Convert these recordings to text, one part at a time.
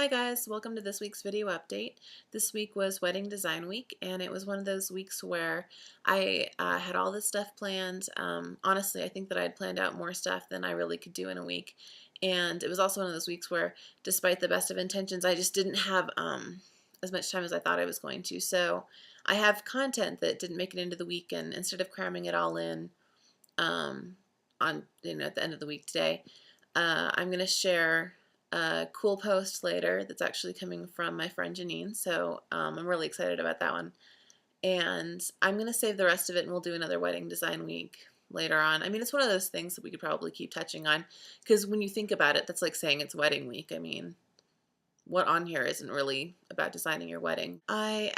Hi guys, welcome to this week's video update. This week was Wedding Design Week, and it was one of those weeks where I had all this stuff planned. Honestly, I think that I had planned out more stuff than I really could do in a week. And it was also one of those weeks where, despite the best of intentions, I just didn't have as much time as I thought I was going to. So I have content that didn't make it into the week, and instead of cramming it all in on at the end of the week today, I'm going to share a cool post later that's actually coming from my friend Janine, so I'm really excited about that one. And I'm going to save the rest of it, and we'll do another Wedding Design Week later on. I mean, it's one of those things that we could probably keep touching on, because when you think about it, that's like saying it's Wedding Week. I mean, what on here isn't really about designing your wedding? I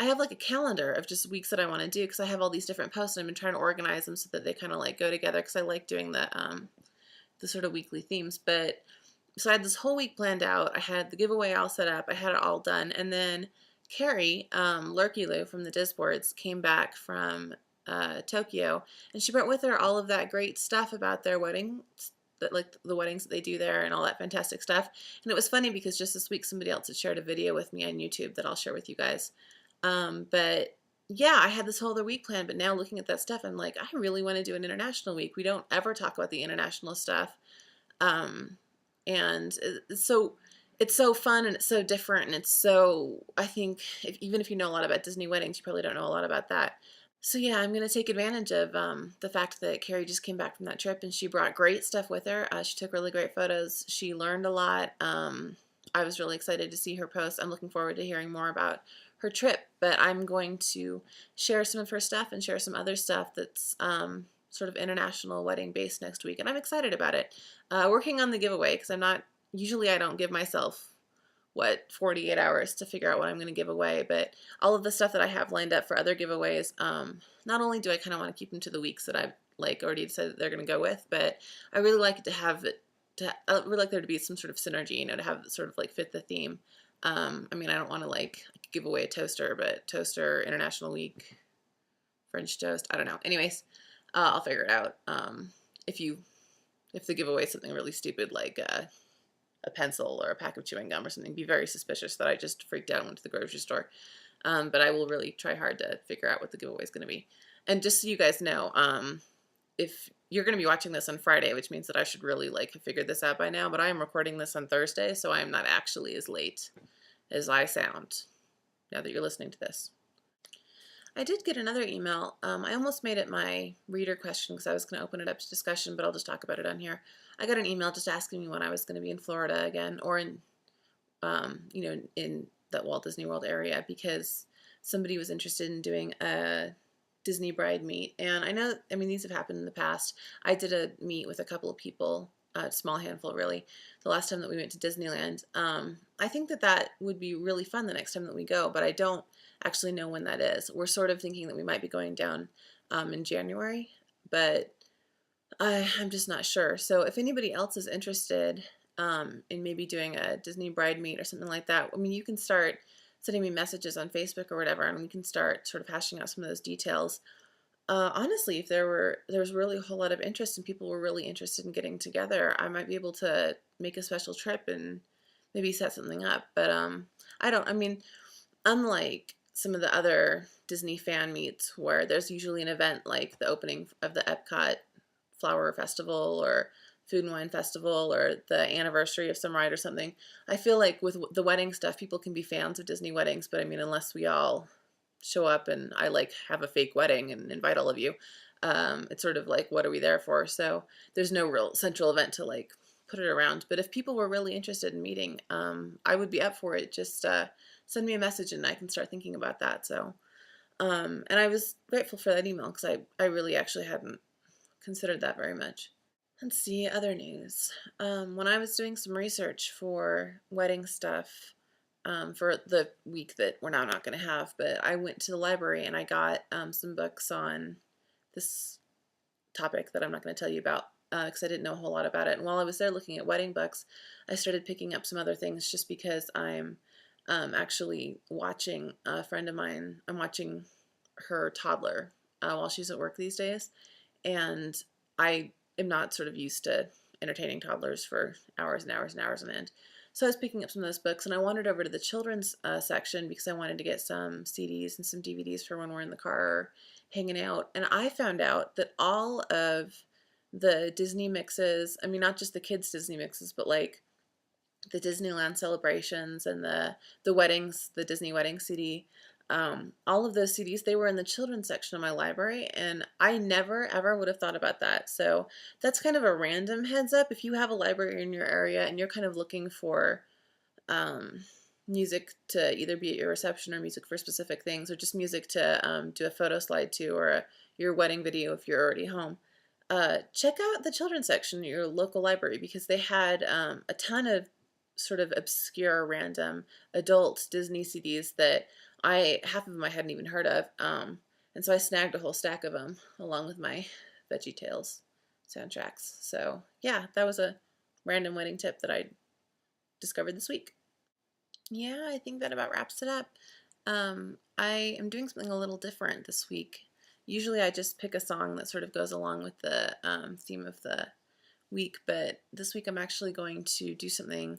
have like a calendar of just weeks that I want to do, because I have all these different posts and I've been trying to organize them so that they kind of like go together, because I like doing the sort of weekly themes. But so I had this whole week planned out. I had the giveaway all set up. I had it all done. And then Carrie, Lurky Lou from the Disboards, came back from Tokyo, and she brought with her all of that great stuff about their wedding, that like the weddings that they do there and all that fantastic stuff. And it was funny because just this week somebody else had shared a video with me on YouTube that I'll share with you guys. But yeah, I had this whole other week planned, but now looking at that stuff, I'm like, I really want to do an international week. We don't ever talk about the international stuff. And it's so fun, and it's so different, and it's so, I think, even if you know a lot about Disney weddings, you probably don't know a lot about that. So yeah, I'm going to take advantage of the fact that Carrie just came back from that trip, and she brought great stuff with her. She took really great photos. She learned a lot. I was really excited to see her post. I'm looking forward to hearing more about her trip, but I'm going to share some of her stuff and share some other stuff that's sort of international wedding based next week, and I'm excited about it. Working on the giveaway, because usually I don't give myself 48 hours to figure out what I'm going to give away, but all of the stuff that I have lined up for other giveaways, not only do I kind of want to keep them to the weeks that I've like already decided that they're going to go with, but I really like it to have it I would like there to be some sort of synergy, to have it sort of like fit the theme. I mean, I don't want to like give away a toaster, but toaster, International Week, French toast, I don't know. Anyways, I'll figure it out. If the giveaway is something really stupid like a pencil or a pack of chewing gum or something, be very suspicious that I just freaked out and went to the grocery store. But I will really try hard to figure out what the giveaway is going to be. And just so you guys know, if you're going to be watching this on Friday, which means that I should really like have figured this out by now, but I am recording this on Thursday, so I am not actually as late as I sound now that you're listening to this. I did get another email. I almost made it my reader question because I was going to open it up to discussion, but I'll just talk about it on here. I got an email just asking me when I was going to be in Florida again, or in, in that Walt Disney World area, because somebody was interested in doing a Disney bride meet. And I mean, these have happened in the past. I did a meet with a couple of people, a small handful really, the last time that we went to Disneyland. I think that would be really fun the next time that we go, but I don't actually know when that is. We're sort of thinking that we might be going down in January, but I'm just not sure. So if anybody else is interested in maybe doing a Disney bride meet or something like that, I mean, you can start sending me messages on Facebook or whatever, and we can start sort of hashing out some of those details. Honestly, if there was really a whole lot of interest and people were really interested in getting together, I might be able to make a special trip and maybe set something up. But I mean, unlike some of the other Disney fan meets where there's usually an event like the opening of the Epcot Flower Festival or Food and Wine Festival or the anniversary of some ride or something, I feel like with the wedding stuff, people can be fans of Disney weddings, but I mean, unless we all show up and I like have a fake wedding and invite all of you, it's sort of like, what are we there for? So there's no real central event to like put it around. But if people were really interested in meeting, I would be up for it. Just send me a message and I can start thinking about that. So, and I was grateful for that email because I really actually hadn't considered that very much. Let's see, other news. When I was doing some research for wedding stuff for the week that we're now not going to have, but I went to the library and I got some books on this topic that I'm not going to tell you about because I didn't know a whole lot about it. And while I was there looking at wedding books, I started picking up some other things just because I'm actually watching a friend of mine. I'm watching her toddler while she's at work these days, and I am not sort of used to entertaining toddlers for hours and hours and hours on end. So I was picking up some of those books, and I wandered over to the children's section because I wanted to get some CDs and some DVDs for when we're in the car hanging out. And I found out that all of the Disney mixes, I mean, not just the kids' Disney mixes, but like the Disneyland celebrations and the weddings, the Disney wedding CD, all of those CDs, they were in the children's section of my library, and I never ever would have thought about that. So that's kind of a random heads up. If you have a library in your area and you're kind of looking for music to either be at your reception or music for specific things, or just music to do a photo slide to, or your wedding video if you're already home, check out the children's section at your local library, because they had a ton of sort of obscure, random adult Disney CDs that half of them I hadn't even heard of. And so I snagged a whole stack of them along with my VeggieTales soundtracks. So yeah, that was a random wedding tip that I discovered this week. Yeah, I think that about wraps it up. I am doing something a little different this week. Usually I just pick a song that sort of goes along with the theme of the week, but this week I'm actually going to do something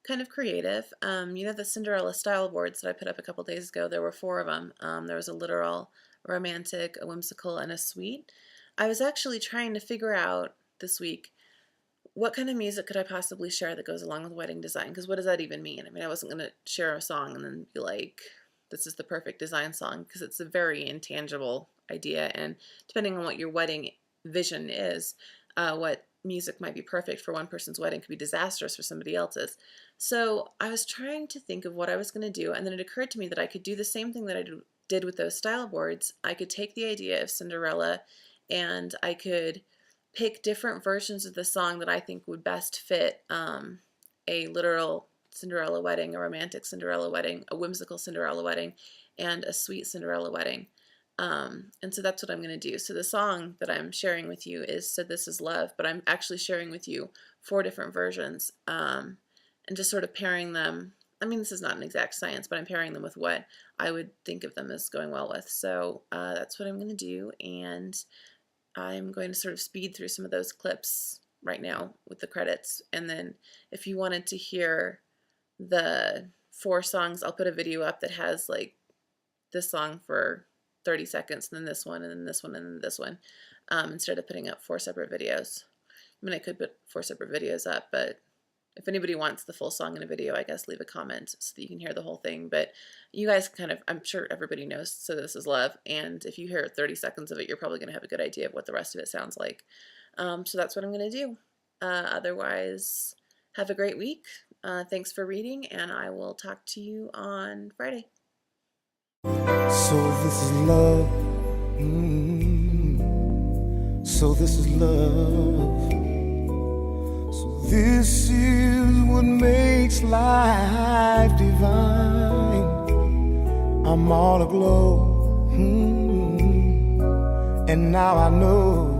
kind of creative. You know the Cinderella style boards that I put up a couple days ago? There were 4 of them. There was a literal, a romantic, a whimsical, and a sweet. I was actually trying to figure out this week what kind of music could I possibly share that goes along with wedding design, because what does that even mean? I mean, I wasn't going to share a song and then be like, this is the perfect design song, because it's a very intangible idea, and depending on what your wedding vision is, what music might be perfect for one person's wedding could be disastrous for somebody else's. So I was trying to think of what I was going to do, and then it occurred to me that I could do the same thing that I did with those style boards. I could take the idea of Cinderella and I could pick different versions of the song that I think would best fit a literal Cinderella wedding, a romantic Cinderella wedding, a whimsical Cinderella wedding, and a sweet Cinderella wedding. And so that's what I'm going to do. So the song that I'm sharing with you is So This Is Love, but I'm actually sharing with you 4 different versions, and just sort of pairing them. I mean, this is not an exact science, but I'm pairing them with what I would think of them as going well with. So that's what I'm going to do, and I'm going to sort of speed through some of those clips right now with the credits, and then if you wanted to hear the 4 songs, I'll put a video up that has like this song for 30 seconds, and then this one, and then this one, and then this one, instead of putting up 4 separate videos. I mean, I could put 4 separate videos up, but if anybody wants the full song in a video, I guess leave a comment so that you can hear the whole thing. But you guys kind of, I'm sure everybody knows So This Is Love, and if you hear 30 seconds of it, you're probably going to have a good idea of what the rest of it sounds like. So that's what I'm going to do. Otherwise, have a great week. Thanks for reading, and I will talk to you on Friday. So this is love. So this is love. So this is what makes life divine. I'm all aglow, and now I know